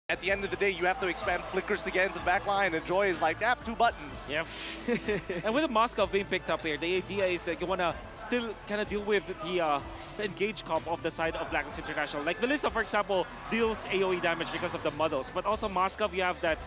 At the end of the day, you have to expand flickers to get into the back line, and Joy is like, yep, 2 buttons. Yep. And with the Moscow being picked up here, the idea is that you want to still kind of deal with the engage comp of the side of Blacklist International. Like Melissa, for example, deals AoE damage because of the muddles, but also Moscow, you have that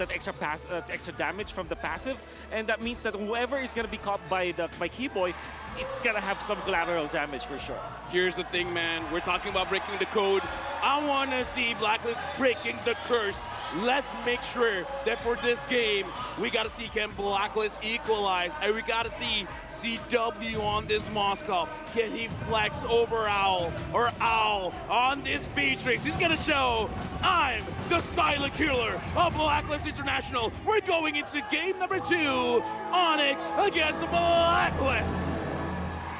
extra damage from the passive, and that means that whoever is going to be caught by Keyboy, it's gonna have some collateral damage for sure. Here's the thing, man. We're talking about breaking the code. I want to see Blacklist breaking the curse. Let's make sure that for this game, we got to see can Blacklist equalize, and we got to see CW on this Moscow. Can he flex over Owl on this Beatrix? He's gonna show I'm the silent killer of Blacklist International. We're going into game number 2, Onic against Blacklist.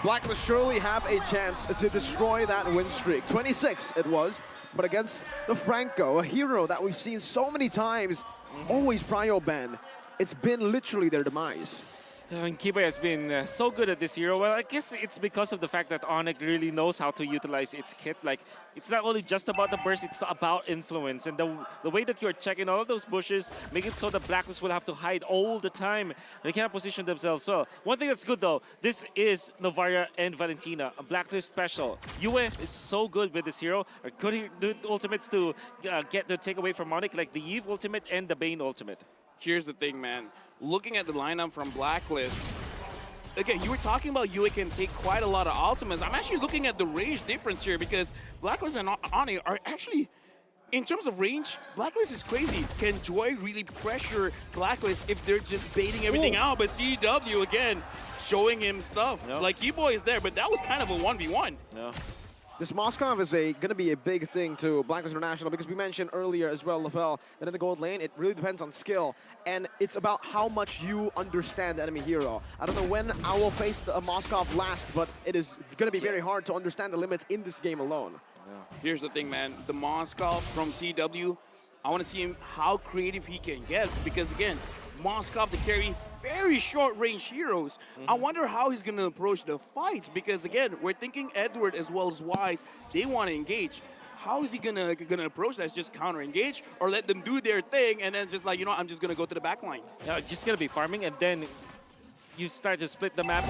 Blacklist surely have a chance to destroy that win streak. 26 it was, but against the Franco, a hero that we've seen so many times, always prio ban. It's been literally their demise. And Kiba has been so good at this hero. Well, I guess it's because of the fact that Onic really knows how to utilize its kit. Like, it's not only just about the burst, it's about influence. And the way that you're checking all of those bushes, make it so that Blacklist will have to hide all the time. They cannot position themselves well. One thing that's good, though, this is Novaria and Valentina, a Blacklist special. Yue is so good with this hero. Are good ultimates to take away from Onic, like the Eve ultimate and the Bane ultimate. Here's the thing, man. Looking at the lineup from Blacklist, again, you were talking about Yue can take quite a lot of ultimates. I'm actually looking at the range difference here because Blacklist and Onic are actually, in terms of range, Blacklist is crazy. Can Joy really pressure Blacklist if they're just baiting everything out? But CW, again, showing him stuff. Yep. Like, Keyboy is there, but that was kind of a 1v1. Yeah. This Moskov is going to be a big thing to Blacklist International because we mentioned earlier as well, Lavelle, that in the gold lane, it really depends on skill. And it's about how much you understand the enemy hero. I don't know when Owl faced a Moskov last, but it is going to be very hard to understand the limits in this game alone. Yeah. Here's the thing, man. The Moskov from CW, I want to see him how creative he can get because, again, Moskov to carry very short-range heroes. I wonder how he's going to approach the fights because, again, we're thinking Edward as well as Wise, they want to engage. How is he gonna approach that? Just counter-engage or let them do their thing and then just like, you know, I'm just going to go to the back line? Yeah, just going to be farming and then you start to split the map.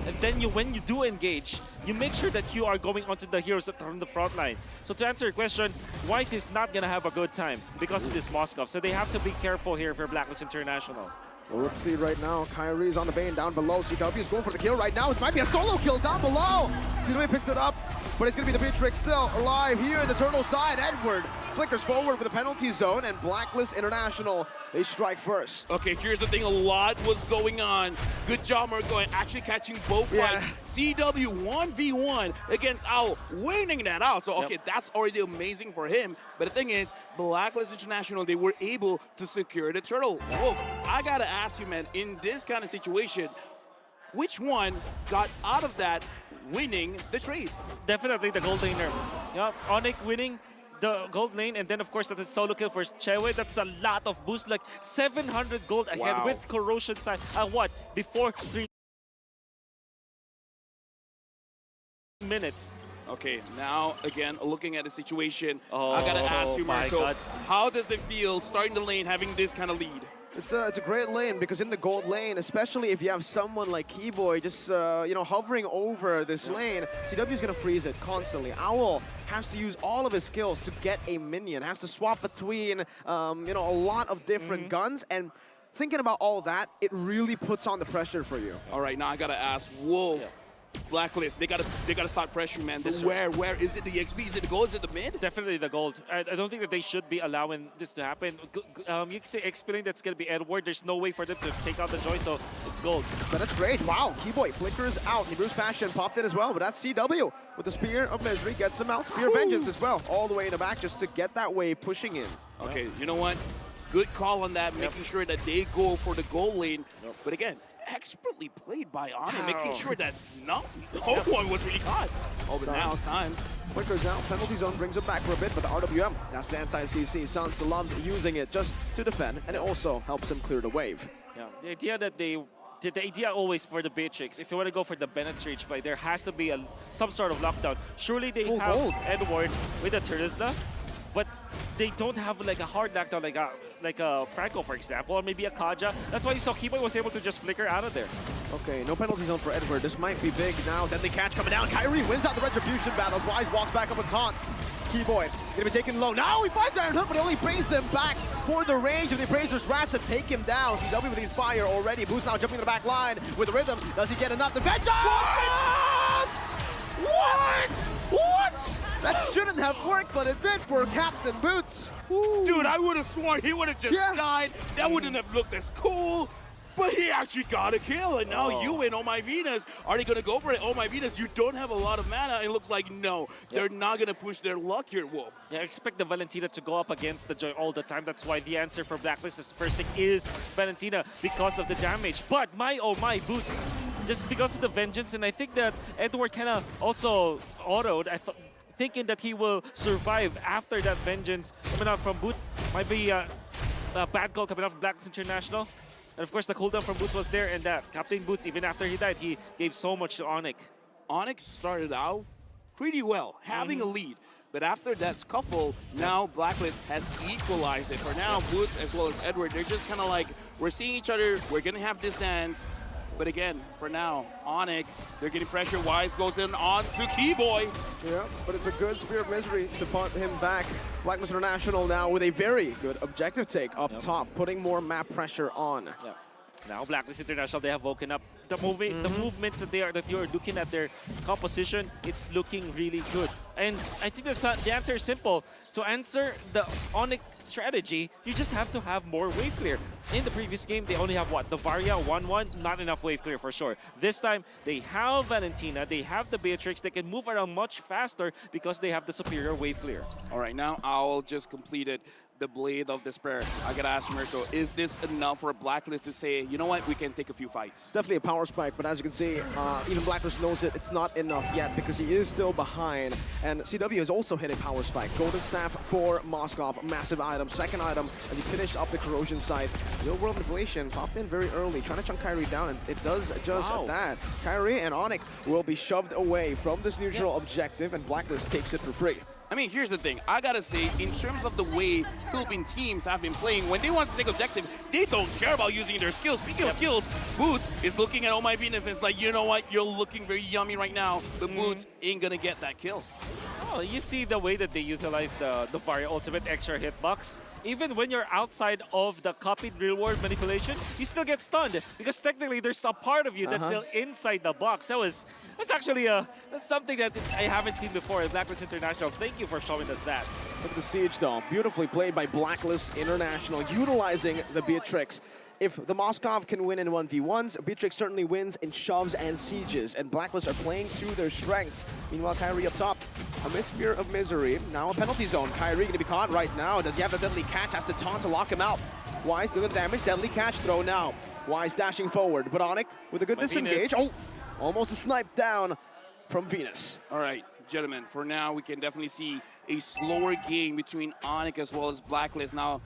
And then when you do engage, you make sure that you are going onto the heroes that are on the front line. So to answer your question, Wise is not going to have a good time because of this Moskov. So they have to be careful here for Blacklist International. Well, let's see right now. Kyrie's on the Bane down below. CW is going for the kill right now. It might be a solo kill down below. CW picks it up, but it's going to be the Beatrix still alive here in the turtle side. Edward flickers forward with a penalty zone, and Blacklist International, they strike first. Okay, here's the thing. A lot was going on. Good job, Mirko, actually catching both fights. CW 1v1 against Owl, winning that out. So, okay, that's already amazing for him. But the thing is, Blacklist International, they were able to secure the turtle. Whoa, I got to ask you, man, in this kind of situation, which one got out of that winning the trade? Definitely the gold laner. Yeah, Onic winning the gold lane, and then of course that is solo kill for Chewe. That's a lot of boost, like 700 gold ahead with corrosion side. Before 3 minutes. Okay, now again, looking at the situation, I gotta ask you, Marco, how does it feel starting the lane having this kind of lead? It's a great lane because in the gold lane, especially if you have someone like Keyboy just you know, hovering over this lane, CW is gonna freeze it constantly. Owl has to use all of his skills to get a minion, has to swap between you know, a lot of different guns, and thinking about all that, it really puts on the pressure for you. All right, now I gotta ask, Wolf. Blacklist, they gotta start pressuring, man. Where is it? The XP? Is it the gold? Is it the mid? Definitely the gold. I don't think that they should be allowing this to happen. You can say explain that's gonna be Edward. There's no way for them to take out the Joy, so it's gold. But that's great. Wow, Keyboy flickers out. Hebrews Passion popped in as well, but that's CW with the Spear of Misery, gets him out. Spear of Vengeance as well, all the way in the back just to get that wave pushing in. Okay, you know what? Good call on that, making sure that they go for the goal lane. But again, expertly played by Onic, making sure that no one was really caught. Oh, but now Sans flickers out, penalty zone brings it back for a bit, but the RWM, that's the anti-CC. Sans loves using it just to defend, and it also helps him clear the wave. Yeah, the idea that the idea always for the Beatrix, if you want to go for the Bennett's Reach play, there has to be some sort of lockdown. Surely they have Edward with the Terizla, but they don't have like a hard knockdown like a Franco, for example, or maybe a Kaja. That's why you saw Keyboy was able to just flicker out of there. Okay, no penalty zone for Edward. This might be big now. Deadly catch coming down. Kyrie wins out the retribution battles. Wise walks back up with taunt. Keyboy gonna be taken low. Now he finds Iron Hook, but he only brings him back for the range of the Appraiser's Wrath to take him down. CW with the Inspire already. Boots now jumping to the back line with the rhythm. Does he get enough? The Vengeance! What? What? That shouldn't have worked, but it did for Captain Boots. Ooh. Dude, I would have sworn he would have just died. That wouldn't have looked as cool. But he actually got a kill, and now you and Oh My Venus, are they going to go for it? Oh My Venus, you don't have a lot of mana. It looks like no, they're not going to push their luck here, Wolf. Yeah, expect the Valentina to go up against the Joy all the time. That's why the answer for Blacklist's first pick is Valentina because of the damage. But my oh my Boots, just because of the Vengeance, and I think that Edward kind of also autoed, thinking that he will survive after that Vengeance coming out from Boots. Might be a bad call coming out from Blacklist International. And of course, the cooldown from Boots was there, and that Captain Boots, even after he died, he gave so much to Onic. Onic started out pretty well, having a lead. But after that scuffle, now Blacklist has equalized it. For now, Boots as well as Edward, they're just kind of like, we're seeing each other, we're going to have this dance. But again, for now, Onic, they're getting pressure. Wise goes in on to Keyboy. Yeah, but it's a good Spear of Misery to punt him back. Blacklist International now with a very good objective take up top, putting more map pressure on. Yeah. Now Blacklist International, they have woken up. The movements that you're looking at their composition, it's looking really good. And I think the answer is simple. To answer the Onic strategy, you just have to have more wave clear. In the previous game, they only have what? The Varia 1-1, not enough wave clear for sure. This time, they have Valentina, they have the Beatrix, they can move around much faster because they have the superior wave clear. All right, now Owl just completed the Blade of Despair. I gotta ask Mirko, is this enough for Blacklist to say, you know what, we can take a few fights? It's definitely a power spike, but as you can see, even Blacklist knows it. It's not enough yet because he is still behind. And CW has also hit a power spike. Golden Staff for Moskov, massive item. Second item, as he finished up the Corrosion side. Real World Manipulation popped in very early, trying to chunk Kyrie down, and it does just that. Kyrie and Onic will be shoved away from this neutral objective, and Blacklist takes it for free. I mean, here's the thing. I gotta say, in terms of the way Philippine teams have been playing, when they want to take objective, they don't care about using their skills. Speaking of skills, Boots is looking at Oh My Venus and it's like, you know what, you're looking very yummy right now, but Boots ain't gonna get that kill. Oh, you see the way that they utilize the Varia Ultimate extra hitbox. Even when you're outside of the copied real-world manipulation, you still get stunned because technically there's a part of you that's still inside the box. That's actually that's something that I haven't seen before in Blacklist International. Thank you for showing us that. Look at the siege though, beautifully played by Blacklist International, utilizing the Beatrix. If the Moskov can win in 1v1s, Beatrix certainly wins in shoves and sieges, and Blacklist are playing to their strengths. Meanwhile, Kyrie up top, a Spear of Misery, now a penalty zone. Kyrie gonna be caught right now. Does he have the Deadly Catch? Has to taunt to lock him out. Wise doing the damage, Deadly Catch throw now. Wise dashing forward, but Onic with a good disengage. Oh, almost a snipe down from Venus. All right, gentlemen, for now, we can definitely see a slower game between Onic as well as Blacklist. Now,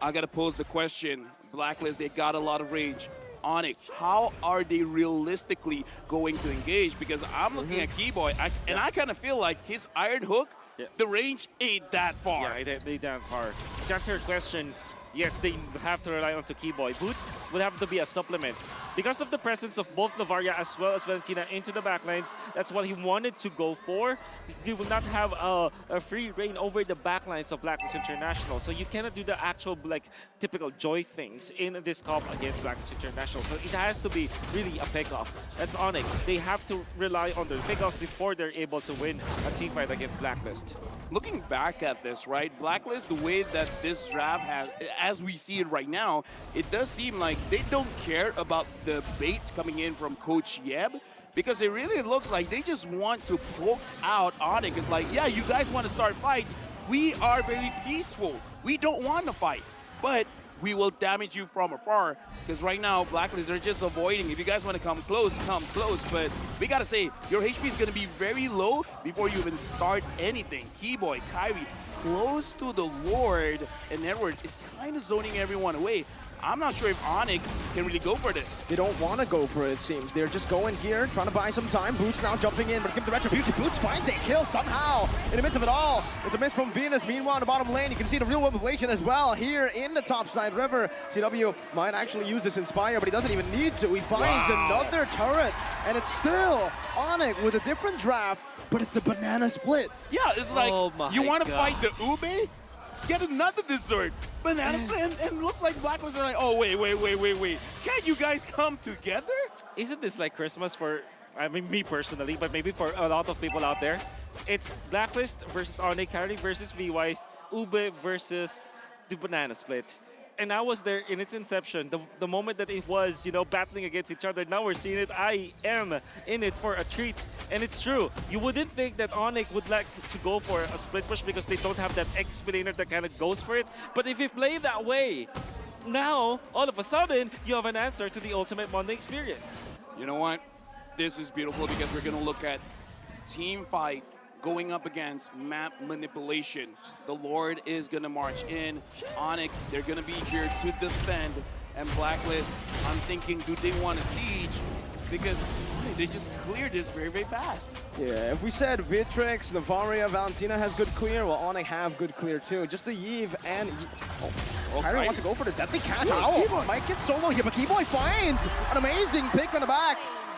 I gotta pose the question. Blacklist, they got a lot of range. Onic, how are they realistically going to engage? Because I'm looking at Keyboy, and I kind of feel like his Iron Hook, the range ain't that far. Yeah, they that far. To answer your question, yes, they have to rely on Keyboy. Boots would have to be a supplement. Because of the presence of both Varia as well as Valentina into the backlines, that's what he wanted to go for. He will not have a free reign over the backlines of Blacklist International. So you cannot do the actual typical Joy things in this comp against Blacklist International. So it has to be really a pick-off. That's Onic. They have to rely on their pick-offs before they're able to win a team fight against Blacklist. Looking back at this, right, Blacklist, the way that this draft has, as we see it right now, it does seem like they don't care about the baits coming in from Coach Yeb, because it really looks like they just want to poke out Onic. It's like, yeah, you guys want to start fights. We are very peaceful. We don't want to fight, but we will damage you from afar. Because right now, Blacklist, they're just avoiding. If you guys want to come close, but we got to say, your HP is going to be very low before you even start anything. Keyboy, Kyrie, close to the Lord, and Edward is kind of zoning everyone away. I'm not sure if Onic can really go for this. They don't want to go for it, it seems. They're just going here, trying to buy some time. Boots now jumping in, but give the retribution. Boots finds a kill somehow in the midst of it all. It's a miss from Venus. Meanwhile, in the bottom lane, you can see the real world population as well here in the top side river. CW might actually use this Inspire, but he doesn't even need to. He finds another turret, and it's still Onic with a different draft, but it's the banana split. Yeah, it's like, you want to fight the ube? Get another dessert. Banana split, and looks like Blacklist are like, oh, wait. Can't you guys come together? Isn't this like Christmas for, I mean, me personally, but maybe for a lot of people out there? It's Blacklist versus Onic, Carry versus VYs, Ube versus the banana split. And I was there in its inception, the moment that it was, you know, battling against each other. Now we're seeing it. I am in it for a treat. And it's true. You wouldn't think that Onic would like to go for a split push because they don't have that X-Planer that kind of goes for it. But if you play that way, now, all of a sudden, you have an answer to the ultimate Monday experience. You know what? This is beautiful because we're going to look at team fight going up against map manipulation. The Lord is going to march in. Onic, they're going to be here to defend. And Blacklist, I'm thinking, do they want a siege? Because they just cleared this very, very fast. Yeah, if we said Vitrix, Navaria, Valentina has good clear, well, Onic have good clear too. Just the Yve and... Kyrie wants to go for this deadly catch. Owl might get solo here, but Keyboy finds an amazing pick on the back.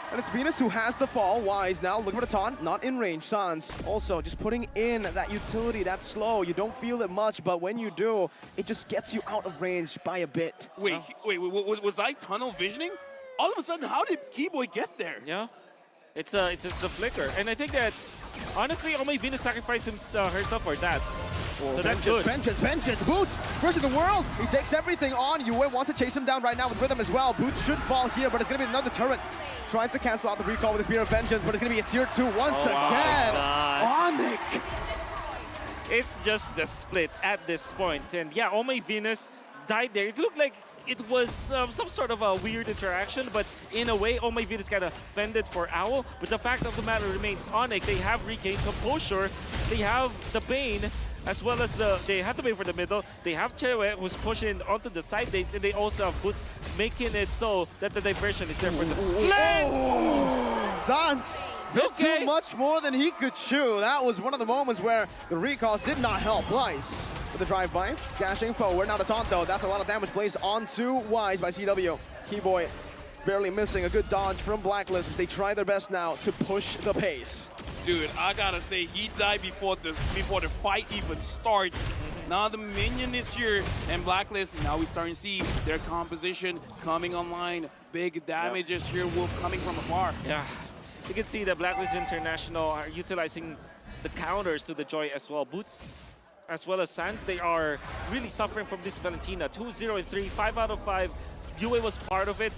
And it's Venus who has the fall. Wise now looking for the taunt, not in range. Sans also just putting in that utility, that slow. You don't feel it much, but when you do, it just gets you out of range by a bit. Wait, was I tunnel visioning? All of a sudden, how did Keyboy get there? Yeah, it's just a flicker. And I think that, honestly, only Venus sacrificed herself for that. So that's good. Vengeance, Boots versus the world. He takes everything on. Yue wants to chase him down right now with Rhythm as well. Boots should fall here, but it's going to be another turret. Tries to cancel out the recall with the Spear of Vengeance, but it's going to be a tier 2 once again. Onic! It's just the split at this point. And yeah, Omei Venus died there. It looked like it was some sort of a weird interaction, but in a way, Omei Venus kind of fended for Owl. But the fact of the matter remains, Onic, they have regained composure. They have the Bane, as well as they have the Bane for the middle. They have Chewe, who's pushing onto the side lanes, and they also have Boots, making it so that the diversion is there for the split. Sans did too much more than he could chew. That was one of the moments where the recalls did not help. Wise with the drive-by, dashing forward. Now the taunt though, that's a lot of damage placed onto Wise by CW. Keyboy barely missing a good dodge from Blacklist as they try their best now to push the pace. Dude, I gotta say, he died before the fight even starts. Now the minion is here, and Blacklist, now we're starting to see their composition coming online. Big damages here coming from afar. Yeah, you can see that Blacklist International are utilizing the counters to the Joy as well. Boots, as well as Sans, they are really suffering from this Valentina. 2-0 and 3, 5 out of 5. Yue was part of it.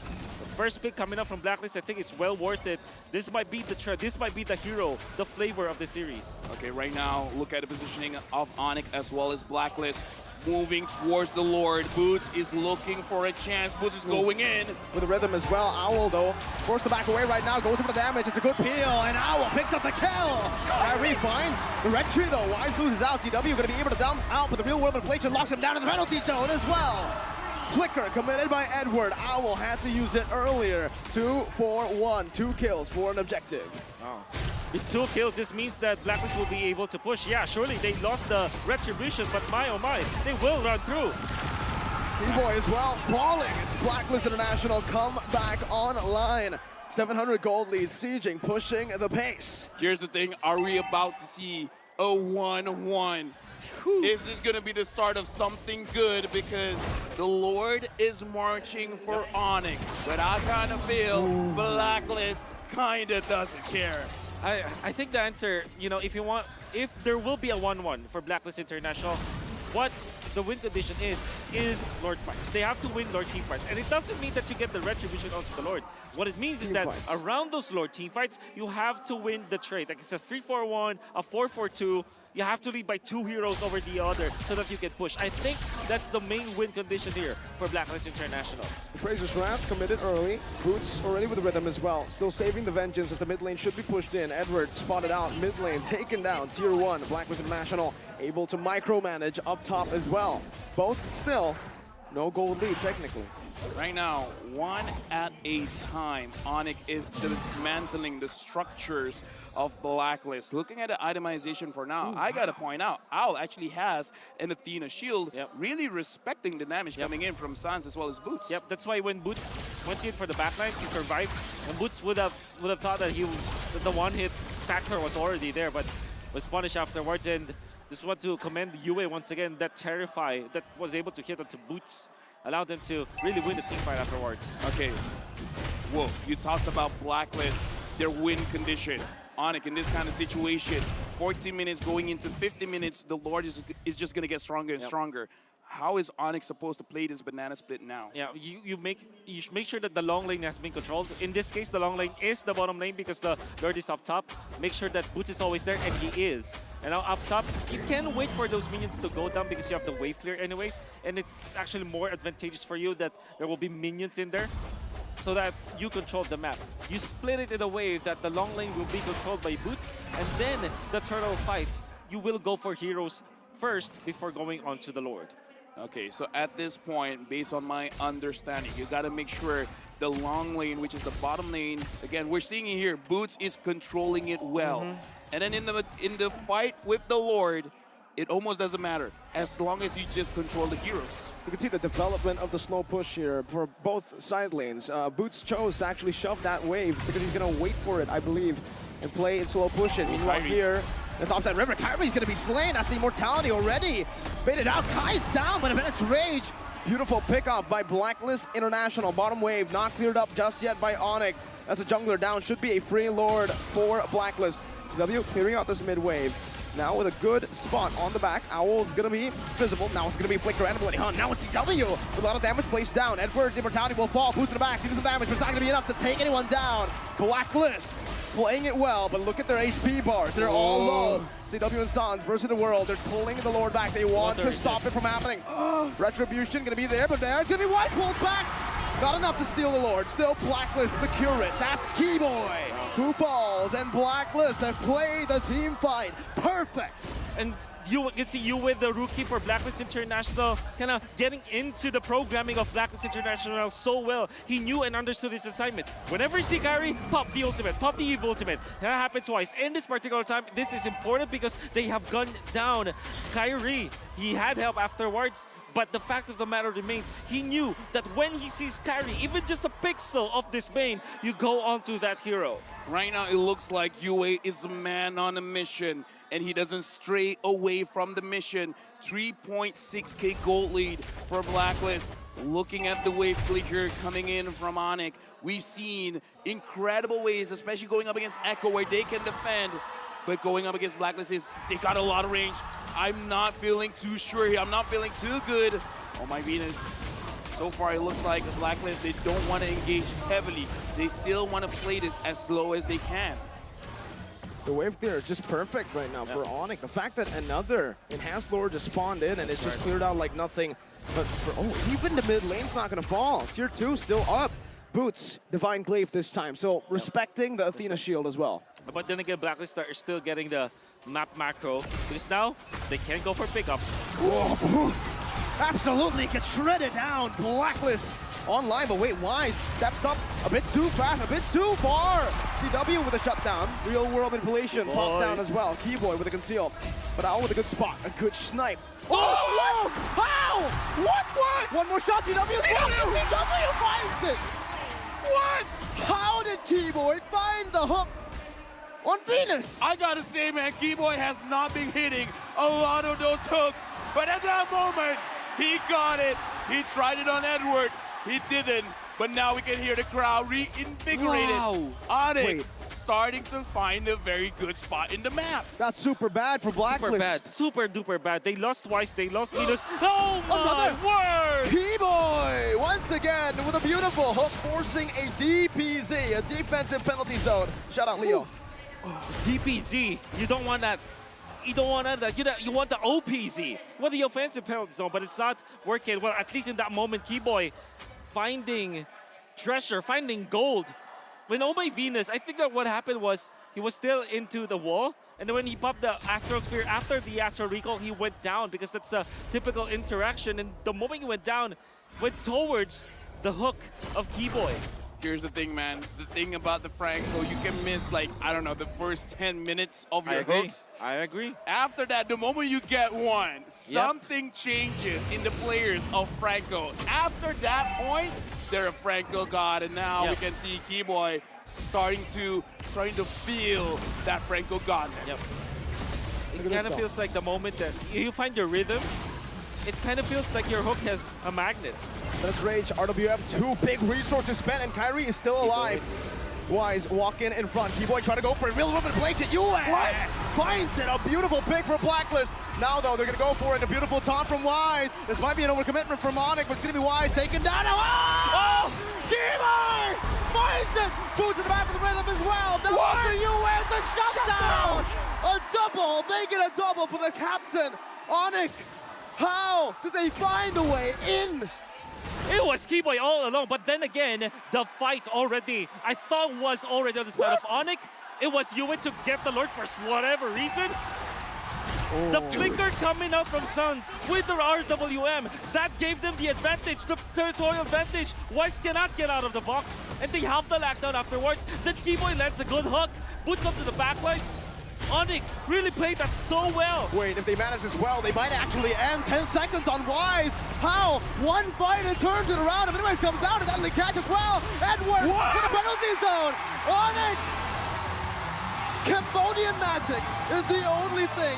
First pick coming up from Blacklist, I think it's well worth it. This might be this might be the hero, the flavor of the series. Okay, right now, look at the positioning of Onic as well as Blacklist. Moving towards the Lord. Boots is looking for a chance. Boots is going in. With the Rhythm as well. Owl, though, forced to back away right now. Goes for the damage. It's a good peel, and Owl picks up the kill. Kyrie finds the red tree, though. Wise loses out. CW going to be able to dump out, but the real world inflation locks him down in the penalty zone as well. Flicker committed by Edward. Owl had to use it earlier. 2-4-1. 2 kills for an objective. Oh. With 2 kills, this means that Blacklist will be able to push. Yeah, surely they lost the Retribution, but my oh my, they will run through. Keyboy as well, falling as Blacklist International come back online. 700 gold lead, sieging, pushing the pace. Here's the thing, are we about to see a 1-1? Is this going to be the start of something good? Because the Lord is marching for Onic, but I kind of feel Blacklist kind of doesn't care. I think the answer, you know, if there will be a 1-1 for Blacklist International, what the win condition is Lord fights. They have to win Lord team fights. And it doesn't mean that you get the Retribution onto the Lord. What it means is that around those Lord team fights, you have to win the trade. Like it's a 3-4-1, a 4-4-2. You have to lead by 2 heroes over the other so that you can push. I think that's the main win condition here for Blacklist International. Fraser's draft committed early. Boots already with the Rhythm as well. Still saving the Vengeance as the mid lane should be pushed in. Edward spotted out mid lane, taken down. Tier 1, Blacklist International able to micromanage up top as well. Both still No gold lead, technically. Right now, one at a time, Onic is dismantling the structures of Blacklist. Looking at the itemization for now, I gotta point out, Owl actually has an Athena shield, really respecting the damage coming in from Sans as well as Boots. Yep, that's why when Boots went in for the backlines, he survived. And Boots would have thought that that the one-hit factor was already there, but was punished afterwards. And just want to commend UA once again, that Terrify that was able to hit onto Boots allowed them to really win the team fight afterwards. Okay, whoa, you talked about Blacklist, their win condition. Onic, in this kind of situation, 14 minutes going into 50 minutes, the Lord is just going to get stronger and stronger. How is Onic supposed to play this banana split now? Yeah, you should make sure that the long lane has been controlled. In this case, the long lane is the bottom lane because the Lord is up top. Make sure that Boots is always there, and he is. And now up top, you can wait for those minions to go down because you have the wave clear anyways, and it's actually more advantageous for you that there will be minions in there so that you control the map. You split it in a way that the long lane will be controlled by Boots, and then the turtle fight, you will go for heroes first before going on to the Lord. Okay, so at this point, based on my understanding, you got to make sure the long lane, which is the bottom lane, again, we're seeing it here, Boots is controlling it well. And then in the fight with the Lord, it almost doesn't matter, as long as you just control the heroes. You can see the development of the slow push here for both side lanes. Boots chose to actually shove that wave because he's going to wait for it, I believe, and play it slow push it. Meanwhile here, the topside river, Kyrie's going to be slain. That's the immortality already. Baited out, Kai's down, but it's Rage. Beautiful pickup by Blacklist International. Bottom wave not cleared up just yet by Onic. As a jungler down, should be a free Lord for Blacklist. CW clearing out this mid wave. Now with a good spot on the back. Owl's gonna be visible. Now it's gonna be Flicker and Bloody Hunt. Now it's CW with a lot of damage placed down. Edwards' immortality will fall. Boost in the back. Do some damage, but it's not gonna be enough to take anyone down. Blacklist playing it well, but look at their HP bars. They're all low. CW and Sans versus the world. They're pulling the Lord back. They want to stop it from happening. Retribution gonna be there, but there's gonna be White pulled back. Not enough to steal the Lord. Still Blacklist secure it. That's Keyboy who falls, and Blacklist have played the team fight perfect. And you can see you with the rookie for Blacklist International kind of getting into the programming of Blacklist International so well. He knew and understood his assignment. Whenever you see Kyrie, pop the ultimate, pop the Eve ultimate. That happened twice. In this particular time, this is important because they have gunned down Kyrie. He had help afterwards, but the fact of the matter remains, he knew that when he sees Kyrie, even just a pixel of this Bane, you go on to that hero. Right now, it looks like UA is a man on a mission, and he doesn't stray away from the mission. 3.6k gold lead for Blacklist. Looking at the wave flicker coming in from Onic, we've seen incredible ways, especially going up against Echo, where they can defend. But going up against Blacklist they got a lot of range. I'm not feeling too sure here. I'm not feeling too good. Oh my Venus. So far, it looks like Blacklist, they don't want to engage heavily. They still want to play this as slow as they can. The wave clear is just perfect right now for Onic. The fact that another enhanced Lord just spawned in and it's just cleared out like nothing. But for, even the mid lane's not going to fall. Tier 2 still up. Boots, Divine Glaive this time. So respecting the Athena shield as well. But then again, Blacklist are still getting the map macro because now they can go for pickups. Whoa, Boots! Absolutely gets shredded down. Blacklist online, but wait, Wise steps up a bit too fast, a bit too far. CW with a shutdown. Real world manipulation. Pop down as well. Keyboy with a conceal. But Owl with a good spot, a good snipe. Oh, what? How? What? One more shot, CW. CW finds it. What? How did Keyboy find the hook on Venus? I gotta say, man, Keyboy has not been hitting a lot of those hooks, but at that moment, he got it. He tried it on Edward. He didn't, but now we can hear the crowd reinvigorated. Wow. Onic starting to find a very good spot in the map. That's super bad for Blacklist. Super bad, super duper bad. They lost twice, they lost Venus. Oh my word! Keyboy once again with a beautiful hook, forcing a DPZ, a defensive penalty zone. Shout out Leo. DPZ, you don't want that. You don't want that. You want the OPZ. You want the offensive penalty zone, but it's not working. Well, at least in that moment, Keyboy finding treasure, finding gold. When Oh My Venus, I think that what happened was he was still into the wall, and then when he popped the Astral Sphere after the Astral Recall, he went down because that's the typical interaction. And the moment he went down, went towards the hook of Keyboy. Here's the thing, man. The thing about the Franco, you can miss, like, I don't know, the first 10 minutes of your hooks. I agree. After that, the moment you get one, something changes in the players of Franco. After that point, they're a Franco god, and now we can see Keyboy starting to feel that Franco godness. Yep. It kind of feels like the moment that you find your rhythm, it kind of feels like your hook has a magnet. That's Rage. RWM, 2 big resources spent, and Kyrie is still alive. Wise walking in front. Keyboy trying to go for it. Real woman breaks it. US finds it. A beautiful pick for Blacklist. Now, though, they're going to go for it. A beautiful taunt from Wise. This might be an overcommitment from Onic, but it's going to be Wise taken down. Oh! Keyboy finds it. Boots in the back of the rhythm as well. That was a US. A shutdown. A double. Making a double for the captain. Onic, how did they find a way in? It was Keyboy all along, but then again, the fight already, I thought was already on the side of Onic. It was Yue to get the Lord for whatever reason. The flicker coming out from Suns with their RWM, that gave them the advantage, the territorial advantage. Wise cannot get out of the box, and they have the lockdown afterwards. Then Keyboy lands a good hook, boots up to the backlines. Onic really played that so well. Wait, if they manage this well, they might actually end. 10 seconds on Wise. How? One fight and turns it around. If anyways comes out, and Natalie catches well. Edward to the penalty zone. Onic! Cambodian magic is the only thing